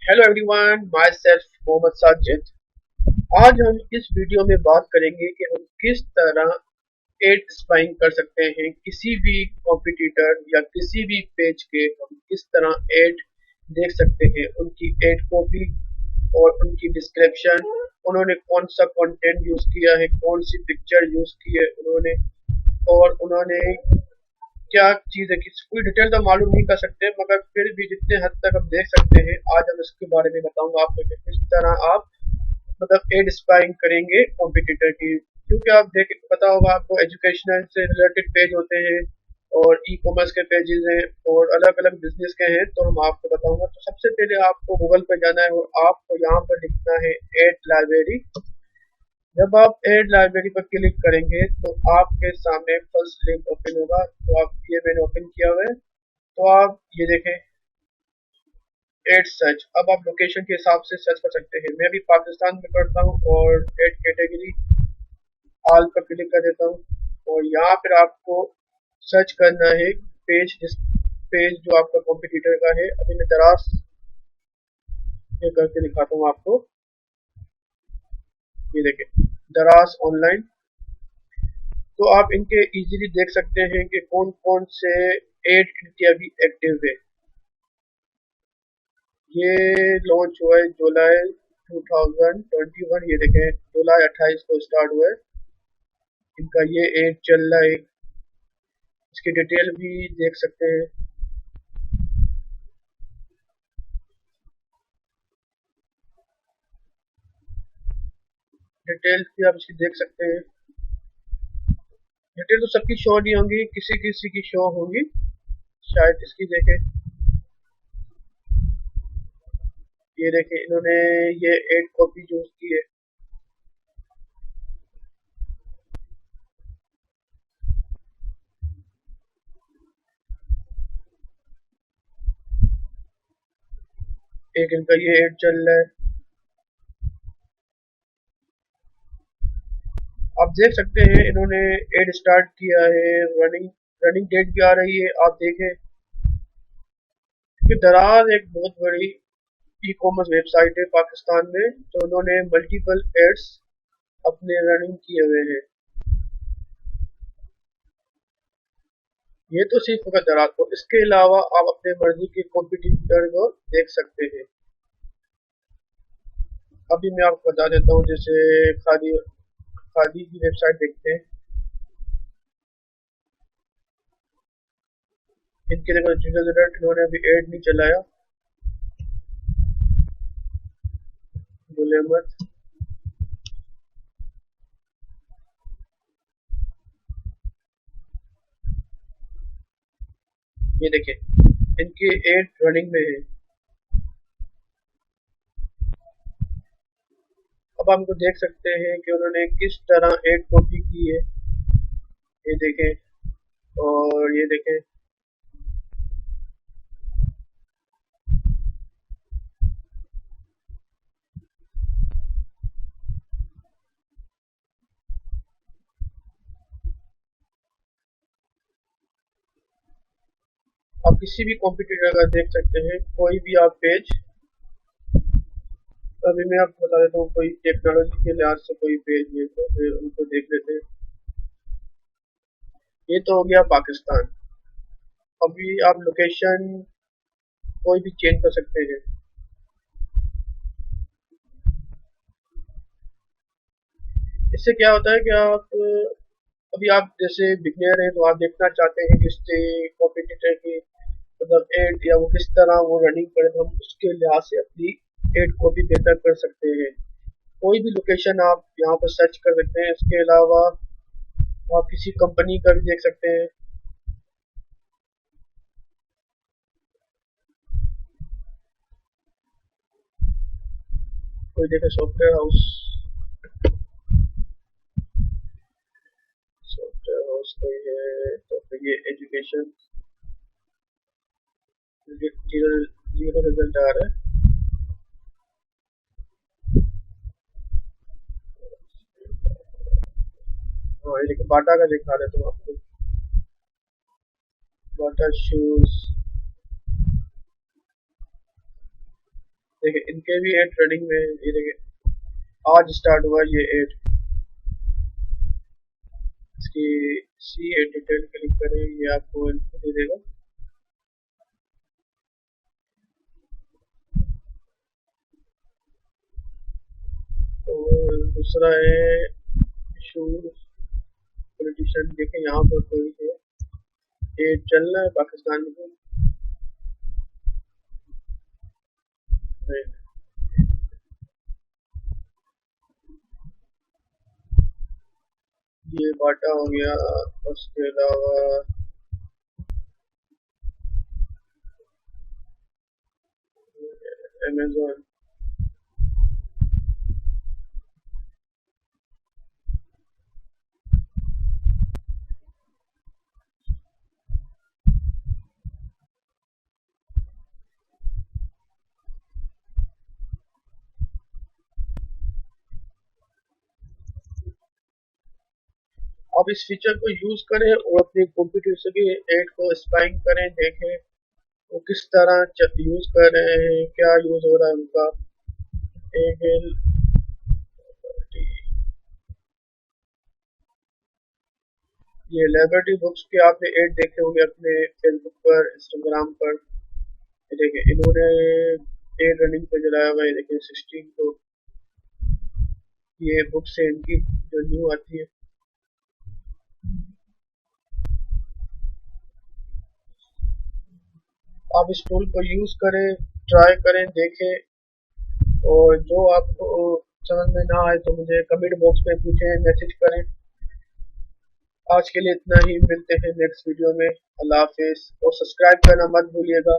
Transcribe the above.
Hello everyone, myself Mohammad Sajid. आज हम इस वीडियो में बात करेंगे कि हम किस तरह एड स्पाइंग कर सकते हैं किसी भी कॉम्पिटिटर या किसी भी पेज के। हम किस तरह एड देख सकते हैं, उनकी एड कॉपी और उनकी डिस्क्रिप्शन, उन्होंने कौन सा कंटेंट यूज किया है, कौन सी पिक्चर यूज की है उन्होंने, और उन्होंने क्या चीज है कि पूरी डिटेल तो मालूम नहीं कर सकते, मगर फिर भी जितने हद तक हम देख सकते हैं आज हम इसके बारे में बताऊंगा आपको कि किस तरह आप एड स्पाइंग करेंगे कॉम्पिटिटर की। क्योंकि आप देख पता होगा आपको, एजुकेशनल से रिलेटेड पेज होते हैं और ई कॉमर्स के पेजेस हैं और अलग अलग बिजनेस के हैं। तो हम आपको बताऊंगा। तो सबसे पहले आपको गूगल पर जाना है और आपको यहाँ पर लिखना है एड लाइब्रेरी। जब आप एड लाइब्रेरी पर क्लिक करेंगे तो आपके सामने फर्स्ट लिंक ओपन होगा। तो आप ये मैंने ओपन किया हुआ है। तो आप ये देखें एड सर्च। अब आप लोकेशन के हिसाब से सर्च कर सकते हैं। मैं भी पाकिस्तान में करता हूँ और एड कैटेगरी ऑल पर क्लिक कर देता हूँ और यहाँ पर आपको सर्च करना है पेज, जिस पेज जो आपका कॉम्पिटिटर का है। अभी मैं दराज ये करके दिखाता हूँ आपको। ये देखें दराज ऑनलाइन। तो आप इनके इजीली देख सकते हैं कि कौन कौन से एड इनके अभी एक्टिव है। ये लॉन्च हुआ है जुलाई 2021। ये देखें जुलाई 28 को स्टार्ट हुआ है इनका ये एड चल रहा है। इसकी डिटेल भी देख सकते हैं। डिटेल्स भी आप इसकी देख सकते हैं। डिटेल तो सबकी शो नहीं होंगी, किसी किसी की शो होंगी शायद। इसकी देखें, ये देखें इन्होंने ये एड कॉपी यूज की है। एक इनका ये एड चल रहा है। आप देख सकते हैं इन्होंने एड स्टार्ट किया है। रनिंग रनिंग डेट भी आ रही है। आप देखें कि दराज एक बहुत बड़ी ई कॉमर्स वेबसाइट है पाकिस्तान में। तो उन्होंने मल्टीपल एड्स अपने रनिंग किए हुए हैं। ये तो सिर्फ होगा दराज को। इसके अलावा आप अपने मर्जी के कॉम्पिटिटर को देख सकते हैं। अभी मैं आपको बता देता हूँ, जैसे खादी खादी की वेबसाइट देखते हैं। इनके देखो रिजल्ट इन्होंने अभी एड नहीं चलाया। गुल अहमद, ये देखिए इनकी एड रनिंग में है। अब हमको देख सकते हैं कि उन्होंने किस तरह एड कॉपी की है। ये देखें और ये देखें आप किसी भी कंप्यूटर का देख सकते हैं, कोई भी आप पेज। अभी मैं आपको बता देता हूँ कोई टेक्नोलॉजी के लिहाज से कोई पेज है तो फिर उनको देख लेते हैं। ये तो हो गया पाकिस्तान। अभी आप लोकेशन कोई भी चेंज कर सकते हैं। इससे क्या होता है कि आप अभी आप जैसे बिगनर हैं तो आप देखना चाहते हैं कि इससे कॉम्पिटिटर की एड या वो किस तरह वो रनिंग करे, तो हम उसके लिहाज से अपनी एड को भी बेहतर कर सकते हैं। कोई भी लोकेशन आप यहाँ पर सर्च कर सकते हैं। इसके अलावा आप किसी कंपनी का भी देख सकते हैं। कोई देखे सॉफ्टवेयर हाउस, सॉफ्टवेयर हाउस कोई है तो फिर ये एजुकेशन जीरो जीरो रिजल्ट आ रहा है। हाँ ये देखो बाटा का दिखा रहे तुम आपको, बाटा शूज। देखिए इनके भी एड रनिंग में, ये देखिए आज स्टार्ट हुआ ये एड। इसकी सी एड डिटेल क्लिक करें, ये आपको इनको दे देगा। और दूसरा है इशूज पॉलिटिशियन। देखें यहाँ पर कोई है, ये चल रहा है पाकिस्तान में। ये बाटा हो गया, उसके अलावा अमेजोन। आप इस फीचर को यूज करें और अपने कंप्यूटर के एड को स्पाइंग करें, देखें वो किस तरह यूज कर रहे हैं, क्या यूज हो रहा है उनका। एंगल ये लिबर्टी बुक्स के आपने एड देखे होंगे अपने फेसबुक पर, इंस्टाग्राम पर। ये देखिए इन्होंने एड रनिंग पे चलाया हुआ है, देखिए 16 को। ये बुक्स है इनकी जो न्यू आती है। आप इस टूल को यूज करें, ट्राई करें, देखें, और जो आपको समझ में ना आए तो मुझे कमेंट बॉक्स में पूछें, मैसेज करें। आज के लिए इतना ही, मिलते हैं नेक्स्ट वीडियो में। अल्लाह हाफिज, और सब्सक्राइब करना मत भूलिएगा।